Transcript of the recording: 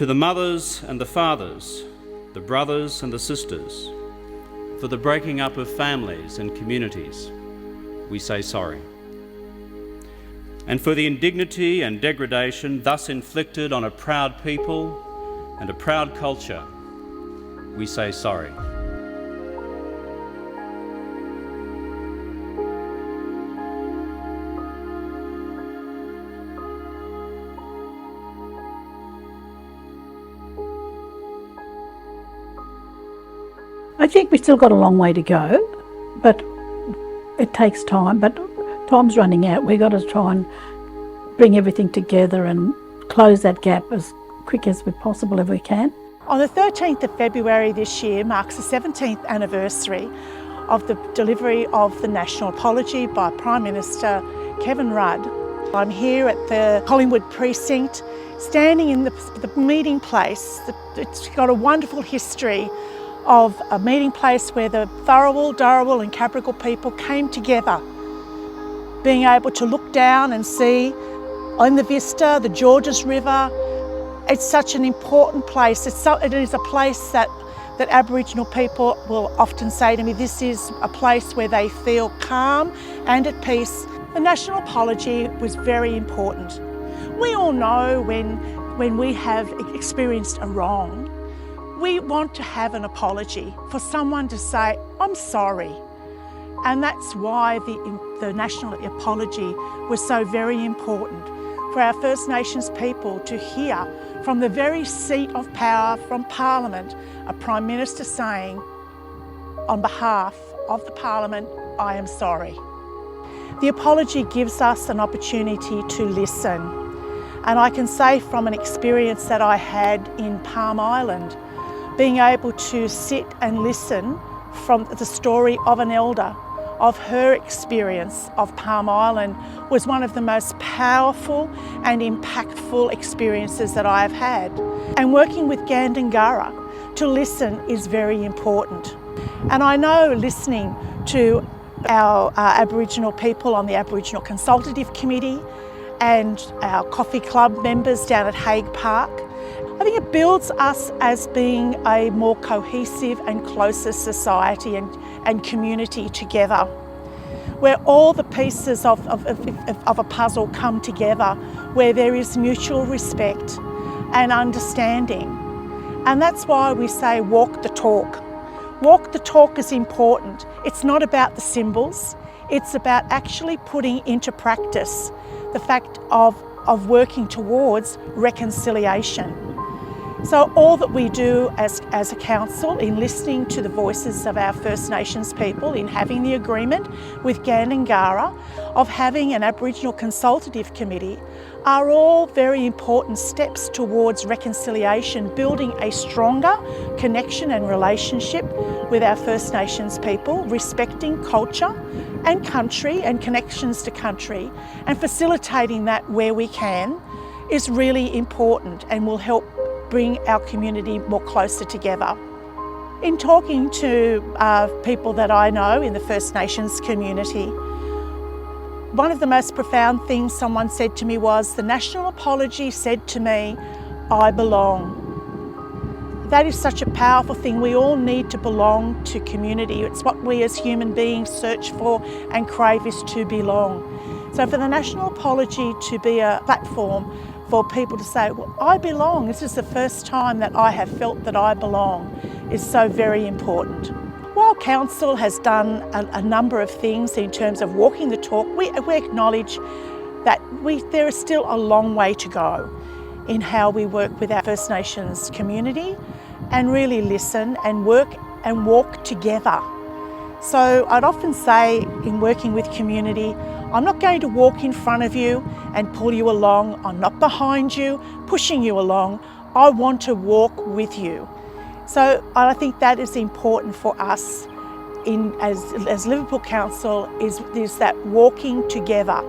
To the mothers and the fathers, the brothers and the sisters, for the breaking up of families and communities, we say sorry. And for the indignity and degradation thus inflicted on a proud people and a proud culture, we say sorry. I think we've still got a long way to go, but it takes time, but time's running out. We've got to try and bring everything together and close that gap as quick as we possible if we can. On the 13th of February this year marks the 17th anniversary of the delivery of the National Apology by Prime Minister Kevin Rudd. I'm here at the Collingwood precinct, standing in the meeting place. It's got a wonderful history of a meeting place where the Tharawal, Darawal and Cabrogal people came together, being able to look down and see on the vista, the Georges River. It's such an important place. It is a place that Aboriginal people will often say to me, this is a place where they feel calm and at peace. The National Apology was very important. We all know when we have experienced a wrong, we want to have an apology for someone to say, I'm sorry. And that's why the National Apology was so very important for our First Nations people to hear from the very seat of power, from Parliament, a Prime Minister saying, on behalf of the Parliament, I am sorry. The apology gives us an opportunity to listen. And I can say from an experience that I had in Palm Island, being able to sit and listen from the story of an elder, of her experience of Palm Island, was one of the most powerful and impactful experiences that I have had. And working with Gandangara to listen is very important. And I know listening to our Aboriginal people on the Aboriginal Consultative Committee and our coffee club members down at Hague Park, I think it builds us as being a more cohesive and closer society and community together, where all the pieces of a puzzle come together, where there is mutual respect and understanding. And that's why we say walk the talk. Walk the talk is important. It's not about the symbols, it's about actually putting into practice the fact of working towards reconciliation. So all that we do as a council in listening to the voices of our First Nations people, in having the agreement with Gandangara of having an Aboriginal Consultative Committee, are all very important steps towards reconciliation, building a stronger connection and relationship with our First Nations people, respecting culture and country and connections to country, and facilitating that where we can is really important and will help bring our community more closer together. In talking to people that I know in the First Nations community, one of the most profound things someone said to me was, the National Apology said to me, I belong. That is such a powerful thing. We all need to belong to community. It's what we as human beings search for and crave, is to belong. So for the National Apology to be a platform for people to say, well, I belong, this is the first time that I have felt that I belong, is so very important. While Council has done a number of things in terms of walking the talk, we acknowledge that there is still a long way to go in how we work with our First Nations community and really listen and work and walk together. So I'd often say in working with community, I'm not going to walk in front of you and pull you along. I'm not behind you, pushing you along. I want to walk with you. So I think that is important for us as Liverpool Council, is that walking together.